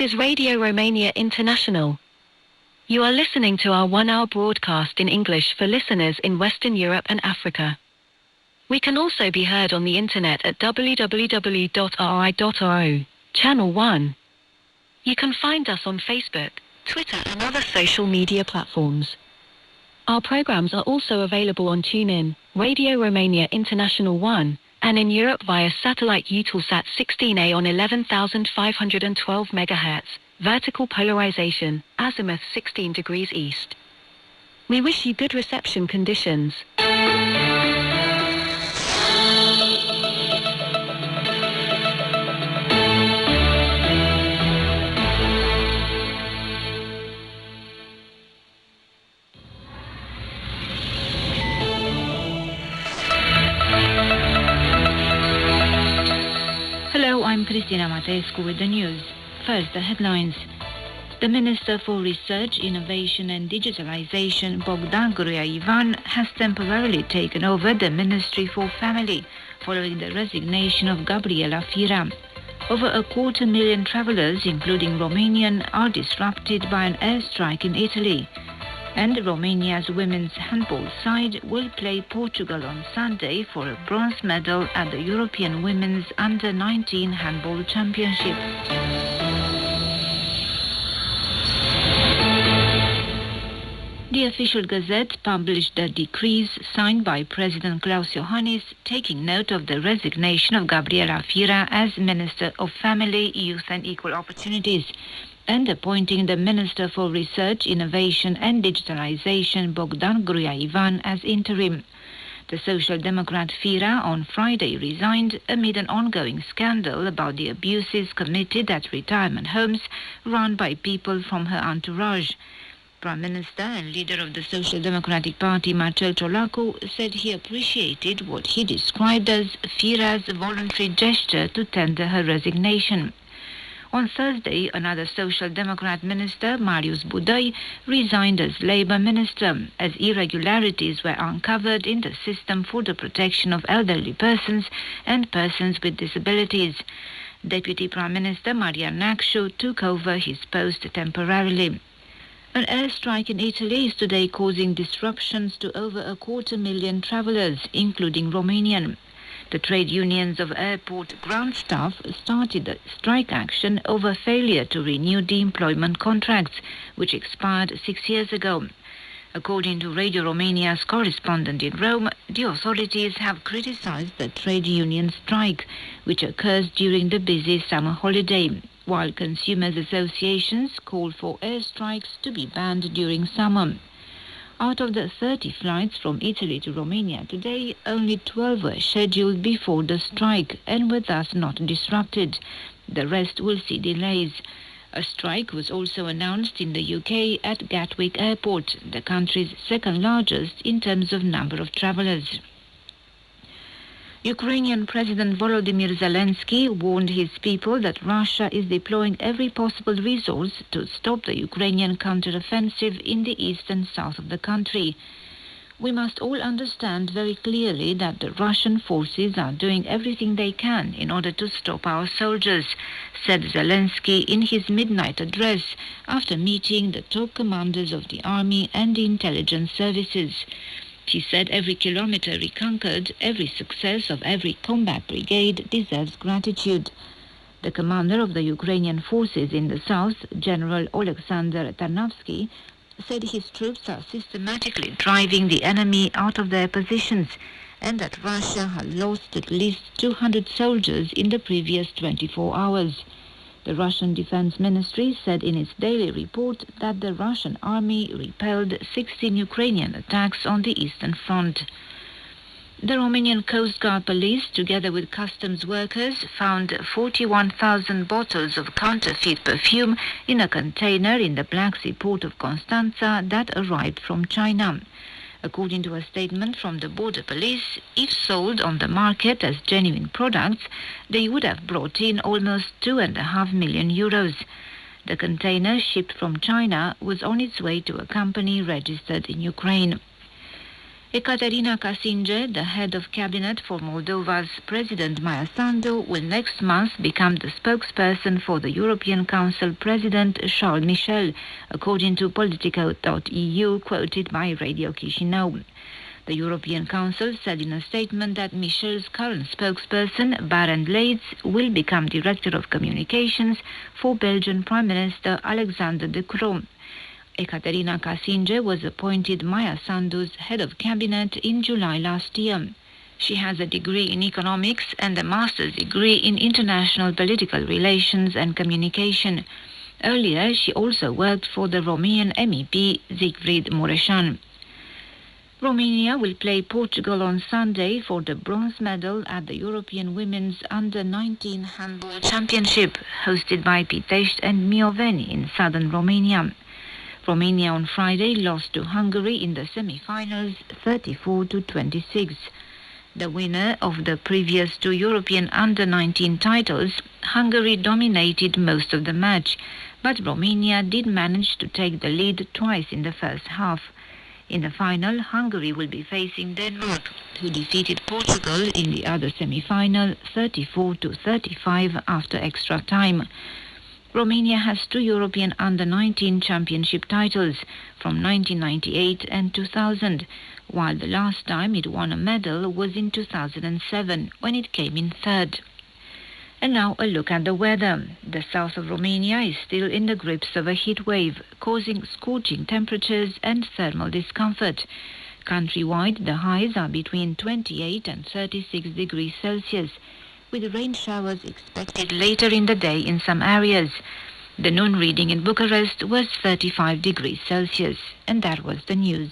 is Radio Romania International. You are listening to our 1-hour broadcast in English for listeners in Western Europe and Africa. We can also be heard on the internet at www.ri.ro, Channel 1. You can find us on Facebook, Twitter and other social media platforms. Our programs are also available on TuneIn, Radio Romania International 1, and in Europe via satellite Eutelsat 16A on 11,512 MHz, vertical polarization, azimuth 16 degrees east. We wish you good reception conditions. Hello, I'm Cristina Mateescu with the news. First, the headlines. The Minister for Research, Innovation and Digitalization, Bogdan Gruia-Ivan, has temporarily taken over the Ministry for Family, following the resignation of Gabriela Firea. Over 250,000 travelers, including Romanian, are disrupted by an airstrike in Italy. And Romania's women's handball side will play Portugal on Sunday for a bronze medal at the European Women's Under-19 Handball Championship. The official gazette published the decrees signed by President Klaus Iohannis, taking note of the resignation of Gabriela Firea as Minister of Family, Youth and Equal Opportunities, and appointing the Minister for Research, Innovation and Digitalization, Bogdan Gruia-Ivan, as interim. The Social Democrat Firea on Friday resigned amid an ongoing scandal about the abuses committed at retirement homes run by people from her entourage. Prime Minister and leader of the Social Democratic Party, Marcel Ciolacu, said he appreciated what he described as Firea's voluntary gesture to tender her resignation. On Thursday, another Social Democrat minister, Marius Budai, resigned as Labour minister, as irregularities were uncovered in the system for the protection of elderly persons and persons with disabilities. Deputy Prime Minister Marian Nakshu took over his post temporarily. An airstrike in Italy is today causing disruptions to over 250,000 travellers, including Romanian. The trade unions of airport ground staff started a strike action over failure to renew the employment contracts, which expired 6 years ago. According to Radio Romania's correspondent in Rome, the authorities have criticized the trade union strike, which occurs during the busy summer holiday, while consumers' associations call for airstrikes to be banned during summer. Out of the 30 flights from Italy to Romania today, only 12 were scheduled before the strike and were thus not disrupted. The rest will see delays. A strike was also announced in the UK at Gatwick Airport, the country's second largest in terms of number of travellers. Ukrainian President Volodymyr Zelensky warned his people that Russia is deploying every possible resource to stop the Ukrainian counteroffensive in the east and south of the country. We must all understand very clearly that the Russian forces are doing everything they can in order to stop our soldiers, said Zelensky in his midnight address after meeting the top commanders of the army and the intelligence services. He said every kilometer reconquered, every success of every combat brigade deserves gratitude. The commander of the Ukrainian forces in the south, General Alexander Tarnavsky, said his troops are systematically driving the enemy out of their positions and that Russia has lost at least 200 soldiers in the previous 24 hours. The Russian Defense Ministry said in its daily report that the Russian army repelled 16 Ukrainian attacks on the Eastern Front. The Romanian Coast Guard Police, together with customs workers, found 41,000 bottles of counterfeit perfume in a container in the Black Sea port of Constanța that arrived from China. According to a statement from the border police, if sold on the market as genuine products, they would have brought in almost 2.5 million euros. The container shipped from China was on its way to a company registered in Ukraine. Ekaterina Kasinje, the head of cabinet for Moldova's President Maia Sandu, will next month become the spokesperson for the European Council President Charles Michel, according to Politico.eu, quoted by Radio Chișinău. The European Council said in a statement that Michel's current spokesperson, Barend Leitz, will become Director of Communications for Belgian Prime Minister Alexander De Croo. Ekaterina Kasinje was appointed Maia Sandu's head of cabinet in July last year. She has a degree in economics and a master's degree in international political relations and communication. Earlier, she also worked for the Romanian MEP Siegfried Mureșan. Romania will play Portugal on Sunday for the bronze medal at the European Women's Under-19 Handball Championship, hosted by Pitești and Mioveni in southern Romania. Romania on Friday lost to Hungary in the semi-finals 34-26. The winner of the previous two European Under-19 titles, Hungary dominated most of the match, but Romania did manage to take the lead twice in the first half. In the final, Hungary will be facing Denmark, who defeated Portugal in the other semi-final 34-35 after extra time. Romania has two European Under-19 Championship titles from 1998 and 2000, while the last time it won a medal was in 2007, when it came in third. And now a look at the weather. The south of Romania is still in the grips of a heat wave, causing scorching temperatures and thermal discomfort. Countrywide, the highs are between 28 and 36 degrees Celsius, with rain showers expected later in the day in some areas. The noon reading in Bucharest was 35 degrees Celsius, and that was the news.